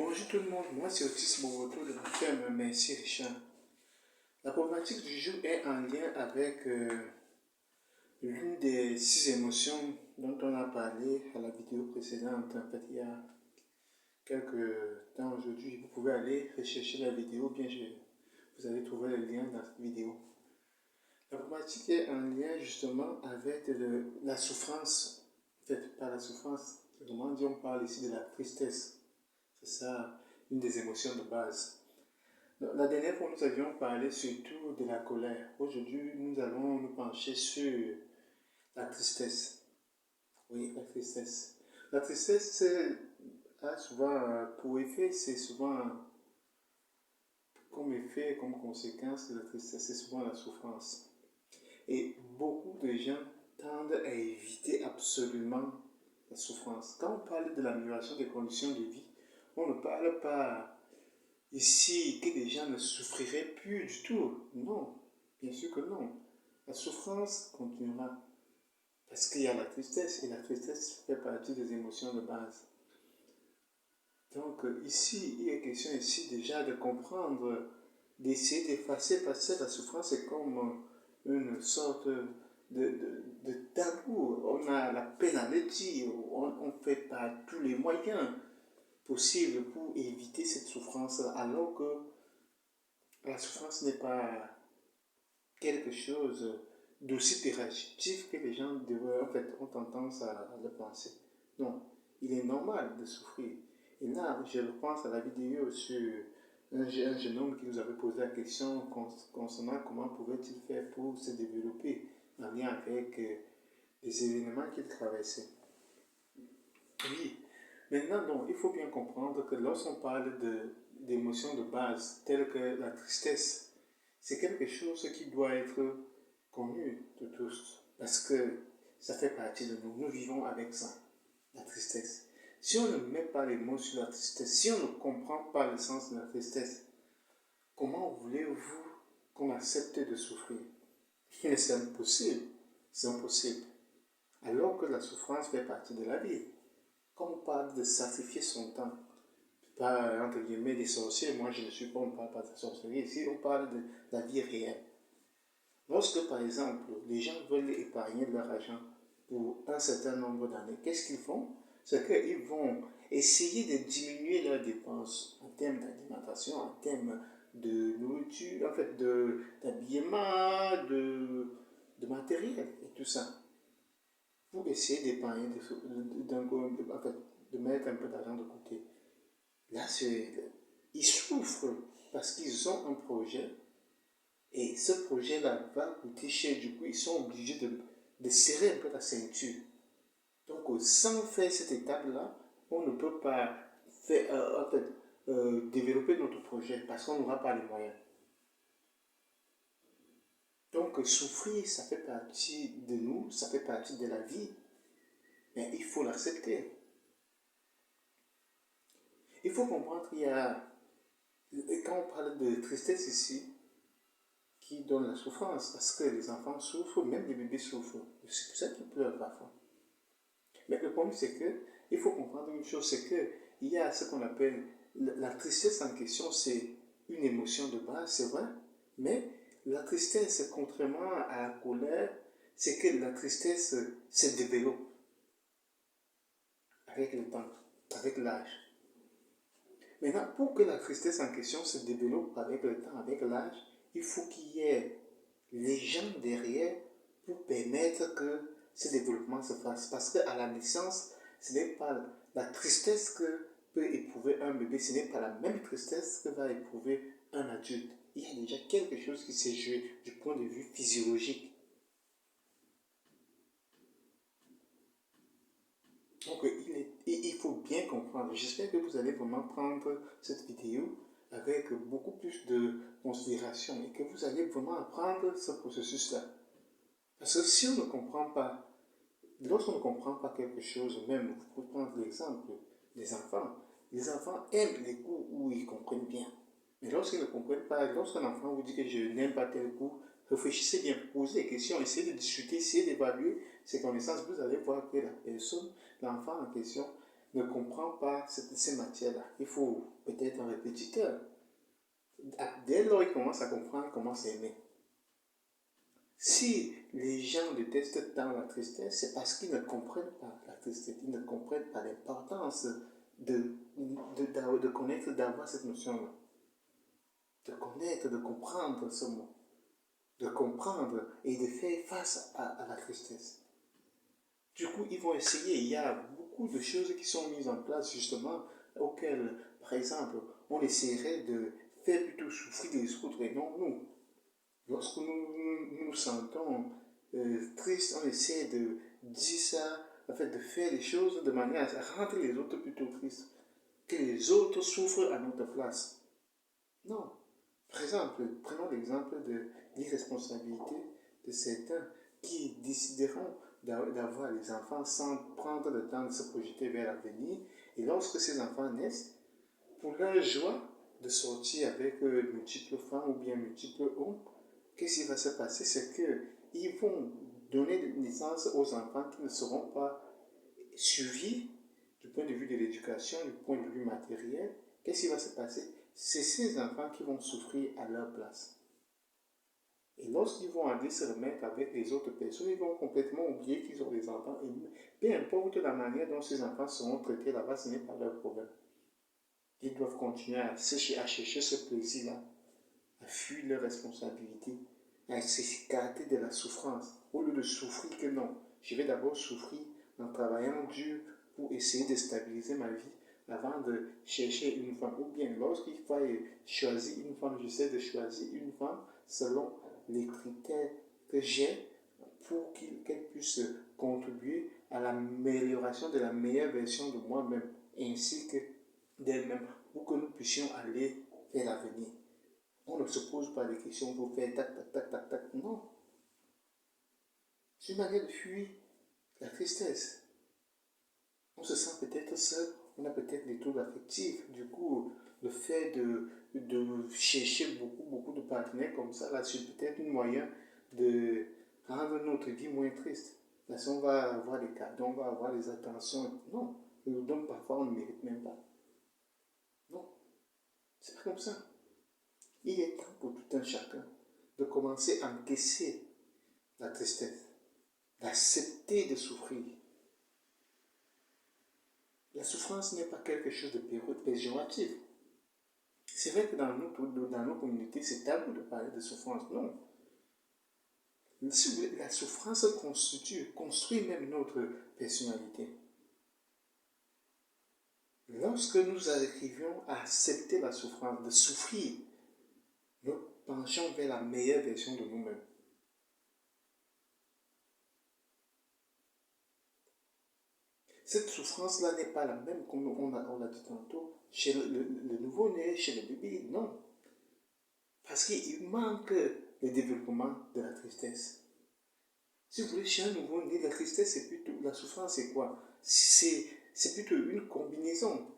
Bonjour tout le monde, moi c'est Otis Momoto de la ferme Merci Richard. La problématique du jour est en lien avec l'une des 6 émotions dont on a parlé à la vidéo précédente. En fait, il y a quelques temps aujourd'hui, vous pouvez aller rechercher la vidéo, vous allez trouver le lien dans cette vidéo. La problématique est en lien justement avec la souffrance. En fait, pas la souffrance, comment dire, on parle ici de la tristesse. C'est ça, une des émotions de base. La dernière fois, nous avions parlé surtout de la colère. Aujourd'hui, nous allons nous pencher sur la tristesse. Oui, la tristesse. La tristesse a souvent pour effet, c'est souvent comme effet, comme conséquence de la tristesse, c'est souvent la souffrance. Et beaucoup de gens tendent à éviter absolument la souffrance. Quand on parle de l'amélioration des conditions de vie, on ne parle pas ici que les gens ne souffriraient plus du tout. Non, bien sûr que non. La souffrance continuera parce qu'il y a la tristesse et la tristesse fait partie des émotions de base. Donc ici, il est question ici déjà de comprendre, d'essayer d'effacer parce que la souffrance est comme une sorte de tabou. On a la peine à le dire, on fait par tous les moyens possibles pour éviter cette souffrance alors que la souffrance n'est pas quelque chose d'aussi péjoratif que les gens ont tendance à le penser. Non, il est normal de souffrir. Et là, je pense à la vidéo sur un jeune homme qui nous avait posé la question concernant comment pouvait-il faire pour se développer en lien avec les événements qu'il traversait. Oui, maintenant, donc, il faut bien comprendre que lorsqu'on parle d'émotions de base, telles que la tristesse, c'est quelque chose qui doit être connu de tous, parce que ça fait partie de nous. Nous vivons avec ça, la tristesse. Si on ne met pas les mots sur la tristesse, si on ne comprend pas le sens de la tristesse, comment voulez-vous qu'on accepte de souffrir? C'est impossible, c'est impossible. Alors que la souffrance fait partie de la vie. Quand on parle de sacrifier son temps, pas entre guillemets des sorciers, moi je ne suis pas, on ne parle pas de sorcellerie, ici on parle de la vie réelle. Lorsque par exemple les gens veulent épargner leur argent pour un certain nombre d'années, qu'est-ce qu'ils font? C'est qu'ils vont essayer de diminuer leurs dépenses en termes d'alimentation, en termes de nourriture, en fait d'habillement, de matériel et tout ça, pour essayer d'épargner, de mettre un peu d'argent de côté. Là, ils souffrent parce qu'ils ont un projet et ce projet-là va coûter cher. Du coup, ils sont obligés de serrer un peu la ceinture. Donc, sans faire cette étape-là, on ne peut pas développer notre projet parce qu'on n'aura pas les moyens. Donc, souffrir, ça fait partie de nous, ça fait partie de la vie. Mais il faut l'accepter. Il faut comprendre qu'il y a, quand on parle de tristesse ici, qui donne la souffrance, parce que les enfants souffrent, même les bébés souffrent. C'est pour ça qu'ils pleurent parfois. Mais le problème, c'est que il faut comprendre une chose, c'est qu'il y a ce qu'on appelle la tristesse en question, c'est une émotion de base, c'est vrai, mais la tristesse, contrairement à la colère, c'est que la tristesse se développe avec le temps, avec l'âge. Maintenant, pour que la tristesse en question se développe avec le temps, avec l'âge, il faut qu'il y ait les gens derrière pour permettre que ce développement se fasse. Parce qu'à la naissance, ce n'est pas la tristesse que peut éprouver un bébé, ce n'est pas la même tristesse que va éprouver un adulte. Il y a déjà quelque chose qui s'est joué du point de vue physiologique. Donc, il faut bien comprendre. J'espère que vous allez vraiment prendre cette vidéo avec beaucoup plus de considération et que vous allez vraiment apprendre ce processus-là. Parce que si on ne comprend pas, lorsqu'on ne comprend pas quelque chose, même, vous pouvez prendre l'exemple des enfants. Les enfants aiment les cours où ils comprennent bien. Mais lorsqu'ils ne comprennent pas, lorsqu'un enfant vous dit que je n'aime pas tel cours, réfléchissez bien, posez des questions, essayez de discuter, essayez d'évaluer ses connaissances. Vous allez voir que la personne, l'enfant en question, ne comprend pas ces matières-là, il faut peut-être un répétiteur. Dès lors qu'il commence à comprendre, il commence à aimer. Si les gens détestent tant la tristesse, c'est parce qu'ils ne comprennent pas la tristesse, ils ne comprennent pas l'importance de connaître, d'avoir cette notion-là, de connaître, de comprendre ce mot, de comprendre et de faire face à la tristesse. Du coup, ils vont essayer, il y a beaucoup de choses qui sont mises en place justement, auxquelles, par exemple, on essaierait de faire plutôt souffrir les autres et non nous. Lorsque nous sentons tristes, on essaie de dire ça, en fait, de faire les choses de manière à rendre les autres plutôt tristes, que les autres souffrent à notre place. Non. Par exemple, prenons l'exemple de l'irresponsabilité de certains qui décideront d'avoir les enfants sans prendre le temps de se projeter vers l'avenir. Et lorsque ces enfants naissent, pour leur joie de sortir avec multiples femmes ou bien multiples hommes, qu'est-ce qui va se passer? C'est qu'ils vont donner naissance aux enfants qui ne seront pas suivis du point de vue de l'éducation, du point de vue matériel. Qu'est-ce qui va se passer? C'est ces enfants qui vont souffrir à leur place. Et lorsqu'ils vont aller se remettre avec les autres personnes, ils vont complètement oublier qu'ils ont des enfants. Et peu importe la manière dont ces enfants seront traités là-bas, ce n'est pas leur problème. Ils doivent continuer à chercher ce plaisir-là, à fuir leurs responsabilités, à s'écarter de la souffrance. Au lieu de souffrir que non, je vais d'abord souffrir en travaillant dur pour essayer de stabiliser ma vie avant de chercher une femme. Ou bien lorsqu'il faut choisir une femme, j'essaie de choisir une femme selon les critères que j'ai pour qu'elle puisse contribuer à l'amélioration de la meilleure version de moi-même ainsi que d'elle-même pour que nous puissions aller vers l'avenir. On ne se pose pas des questions pour faire tac, tac, tac, tac, tac. Non. C'est une manière de fuir la tristesse. On se sent peut-être seul, on a peut-être des troubles affectifs. Du coup, le fait de chercher beaucoup de partenaires comme ça, là, c'est peut-être un moyen de rendre notre vie moins triste. Parce qu'on va avoir des cadeaux, on va avoir des attentions. Non, donc parfois on ne mérite même pas. Non, c'est pas comme ça. Il est temps pour tout un chacun de commencer à encaisser la tristesse, d'accepter de souffrir. La souffrance n'est pas quelque chose de péjoratif. C'est vrai que dans nos communautés, c'est tabou de parler de souffrance. Non. La souffrance construit même notre personnalité. Lorsque nous arrivions à accepter la souffrance, de souffrir, nous penchons vers la meilleure version de nous-mêmes. Cette souffrance-là n'est pas la même, comme on l'a dit tantôt, chez le nouveau-né, chez le bébé, non. Parce qu'il manque le développement de la tristesse. Si vous voulez, chez un nouveau-né, la tristesse, c'est plutôt, la souffrance, c'est quoi? C'est plutôt une combinaison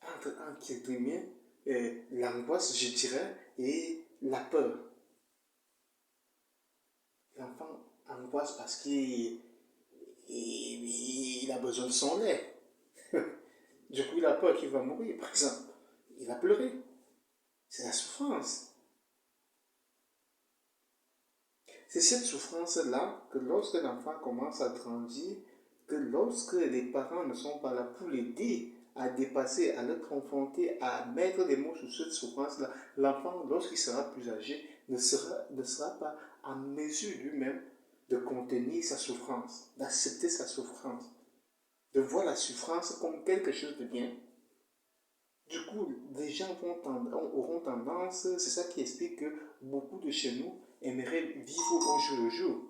entre guillemets, l'angoisse, je dirais, et la peur. L'enfant angoisse parce qu'il a besoin de son lait. Du coup, il a peur qu'il va mourir, par exemple. Il va pleurer. C'est la souffrance. C'est cette souffrance-là que lorsque l'enfant commence à grandir, que lorsque les parents ne sont pas là pour l'aider à dépasser, à le confronter, à mettre des mots sur cette souffrance-là, l'enfant, lorsqu'il sera plus âgé, ne sera pas en mesure lui-même de contenir sa souffrance, d'accepter sa souffrance, de voir la souffrance comme quelque chose de bien. Du coup, les gens auront tendance, c'est ça qui explique que beaucoup de chez nous aimeraient vivre au jour le jour.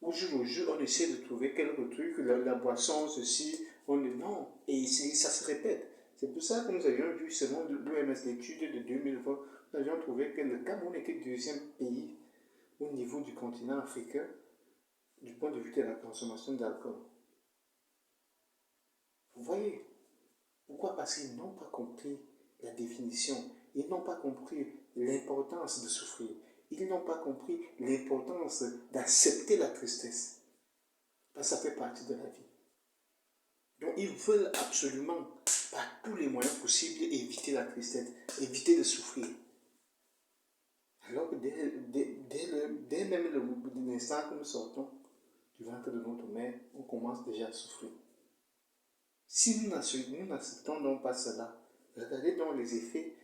Au jour le jour, on essaie de trouver quelques trucs, la boisson, ceci, non, et ça se répète. C'est pour ça que nous avions vu, selon l'OMS, l'étude de 2020, nous avions trouvé que le Cameroun était le deuxième pays au niveau du continent africain du point de vue de la consommation d'alcool. Vous voyez? Pourquoi? Parce qu'ils n'ont pas compris la définition. Ils n'ont pas compris l'importance de souffrir. Ils n'ont pas compris l'importance d'accepter la tristesse. Parce que ça fait partie de la vie. Donc, ils veulent absolument, par tous les moyens possibles, éviter la tristesse, éviter de souffrir. Alors que dès même l'instant que nous sortons du ventre de notre mère, on commence déjà à souffrir. Si nous n'acceptons donc pas cela, regardez donc les effets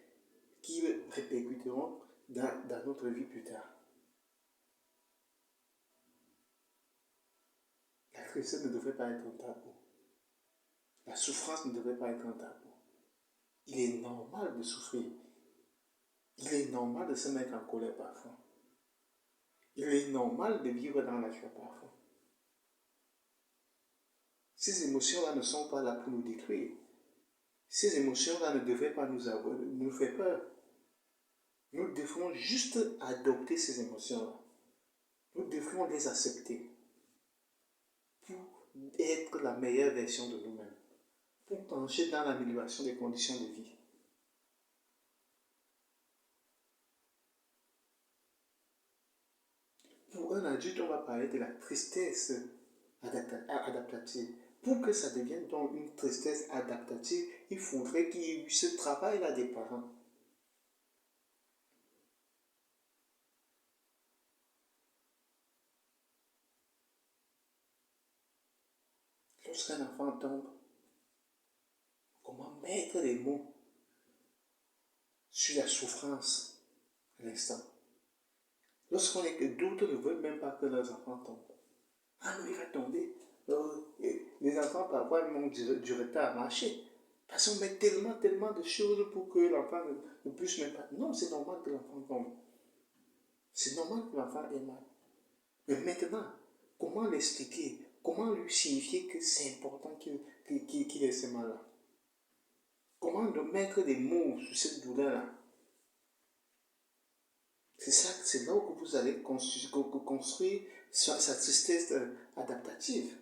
qui répercuteront dans notre vie plus tard. La tristesse ne devrait pas être un tabou. La souffrance ne devrait pas être un tabou. Il est normal de souffrir. Il est normal de se mettre en colère parfois. Il est normal de vivre dans la joie parfois. Ces émotions-là ne sont pas là pour nous détruire. Ces émotions-là ne devraient pas nous faire peur. Nous devons juste adopter ces émotions-là. Nous devons les accepter pour être la meilleure version de nous-mêmes, pour pencher dans l'amélioration des conditions de vie. Pour un adulte, on va parler de la tristesse adaptative. Pour que ça devienne donc une tristesse adaptative, il faudrait qu'il y ait eu ce travail-là des parents. Lorsqu'un enfant tombe, comment mettre les mots sur la souffrance à l'instant? Lorsqu'on est que d'autres ne veulent même pas que leurs enfants tombent. Ah non, il va tomber. Les enfants parfois ont du retard à marcher. Parce qu'on met tellement de choses pour que l'enfant ne puisse même pas. Non, c'est normal que l'enfant tombe. C'est normal que l'enfant ait mal. Mais maintenant, comment l'expliquer? Comment lui signifier que c'est important qu'il ait ce mal-là? Comment mettre des mots sur cette douleur-là? C'est là où vous allez construire sa tristesse adaptative.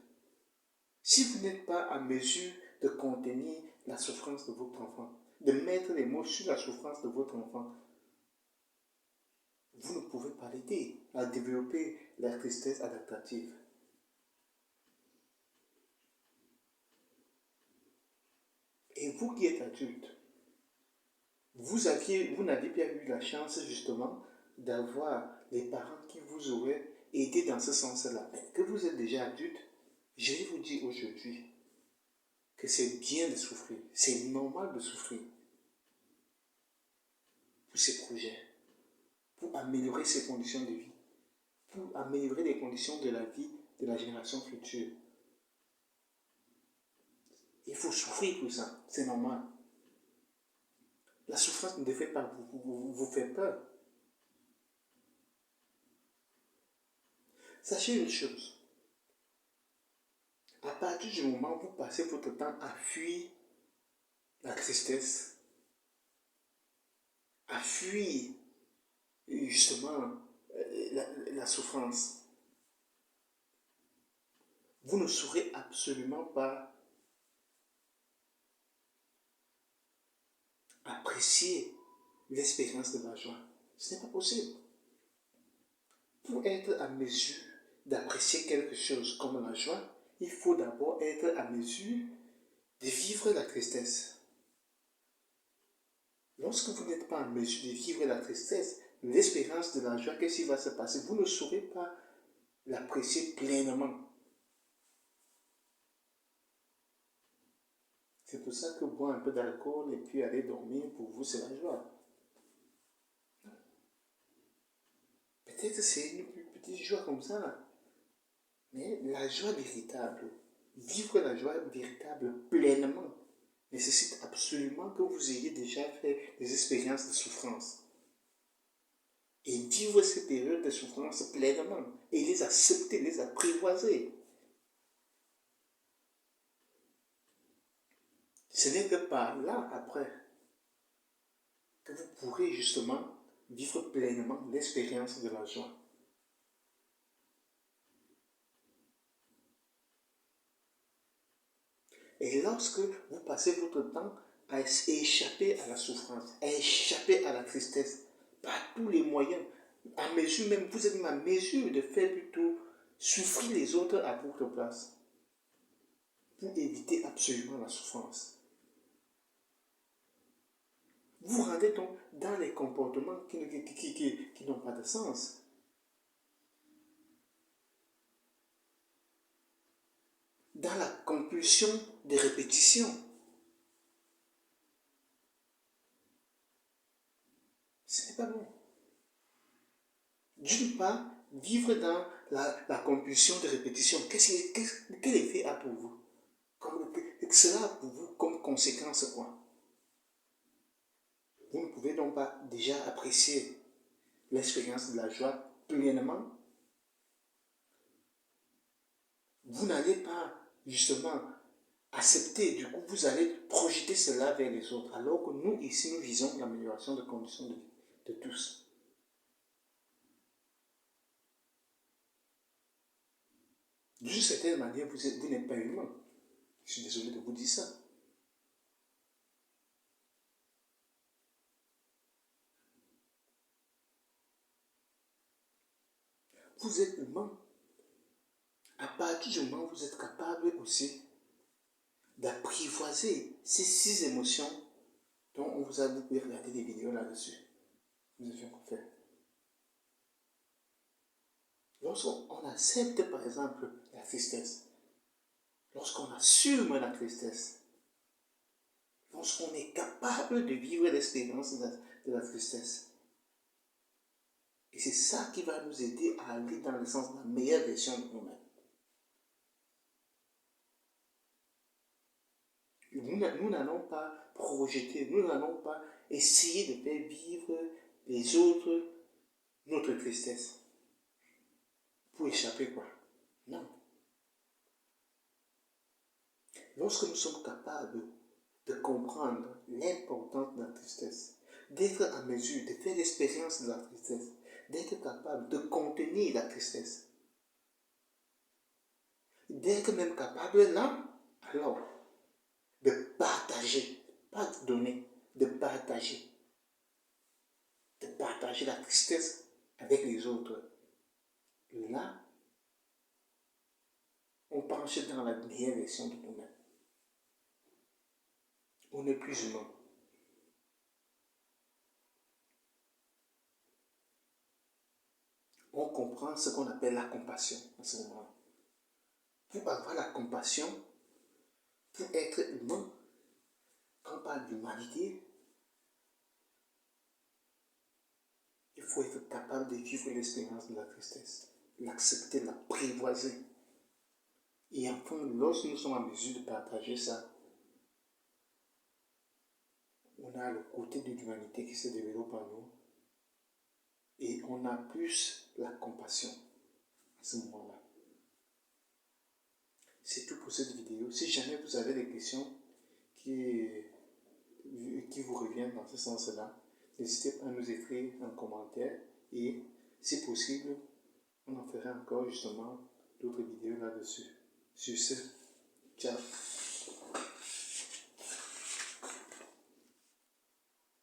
Si vous n'êtes pas à mesure de contenir la souffrance de votre enfant, de mettre les mots sur la souffrance de votre enfant, vous ne pouvez pas l'aider à développer la tristesse adaptative. Et vous qui êtes adulte, vous n'aviez pas eu la chance justement d'avoir les parents qui vous auraient aidé dans ce sens-là. Mais que vous êtes déjà adulte, je vais vous dire aujourd'hui que c'est bien de souffrir, c'est normal de souffrir pour ces projets, pour améliorer ses conditions de vie, pour améliorer les conditions de la vie de la génération future. Il faut souffrir pour ça, c'est normal. La souffrance ne devrait pas vous faire peur. Sachez une chose, à partir du moment où vous passez votre temps à fuir la tristesse, à fuir justement la souffrance, vous ne saurez absolument pas apprécier l'expérience de la joie. Ce n'est pas possible. Pour être à mesure d'apprécier quelque chose comme la joie, il faut d'abord être à mesure de vivre la tristesse. Lorsque vous n'êtes pas en mesure de vivre la tristesse, l'expérience de la joie, qu'est-ce qui va se passer? Vous ne saurez pas l'apprécier pleinement. C'est pour ça que boire un peu d'alcool et puis aller dormir, pour vous, c'est la joie. Peut-être c'est une petite joie comme ça. Mais la joie véritable, vivre la joie véritable pleinement, nécessite absolument que vous ayez déjà fait des expériences de souffrance. Et vivre ces périodes de souffrance pleinement. Et les accepter, les apprivoiser. Ce n'est que par là, après, que vous pourrez justement vivre pleinement l'expérience de la joie. Et lorsque vous passez votre temps à échapper à la souffrance, à échapper à la tristesse, par tous les moyens, à mesure même, vous êtes même à mesure de faire plutôt souffrir les autres à votre place. pour éviter absolument la souffrance. Vous rendez donc dans les comportements qui n'ont pas de sens. Dans la compulsion des répétitions. Ce n'est pas bon. D'une part, vivre dans la compulsion de répétition, quel effet a pour vous? Cela a pour vous comme conséquence quoi? Vous ne pouvez donc pas déjà apprécier l'expérience de la joie pleinement. Vous n'allez pas justement accepter, du coup vous allez projeter cela vers les autres, alors que nous ici nous visons l'amélioration des conditions de vie de tous. D'une certaine manière, vous n'êtes pas humain. Je suis désolé de vous dire ça. Vous êtes humain. À partir du moment où vous êtes capable aussi d'apprivoiser ces 6 émotions dont on vous a dit, vous pouvez regarder des vidéos là-dessus. Nous avions fait. Lorsqu'on accepte par exemple la tristesse, lorsqu'on assume la tristesse, lorsqu'on est capable de vivre l'expérience de la tristesse, et c'est ça qui va nous aider à aller dans le sens de la meilleure version de nous-mêmes. Nous n'allons pas projeter, nous n'allons pas essayer de faire vivre les autres notre tristesse. Pour échapper quoi? Non. Lorsque nous sommes capables de comprendre l'importance de la tristesse, d'être en mesure de faire l'expérience de la tristesse, d'être capable de contenir la tristesse, d'être même capable là, alors, de partager, pas de donner, de partager la tristesse avec les autres. Là, on penche dans la meilleure version de nous-mêmes. On n'est plus humain. On comprend ce qu'on appelle la compassion à ce moment-là. Pour avoir la compassion, pour être humain, quand on parle d'humanité, il faut être capable de vivre l'expérience de la tristesse, l'accepter, l'apprivoiser. Et enfin, lorsque nous sommes en mesure de partager ça, on a le côté de l'humanité qui se développe en nous et on a plus la compassion à ce moment-là. C'est tout pour cette vidéo. Si jamais vous avez des questions qui vous reviennent dans ce sens-là, n'hésitez pas à nous écrire en commentaire et si possible, on en fera encore justement d'autres vidéos là-dessus. Sur ce, ciao.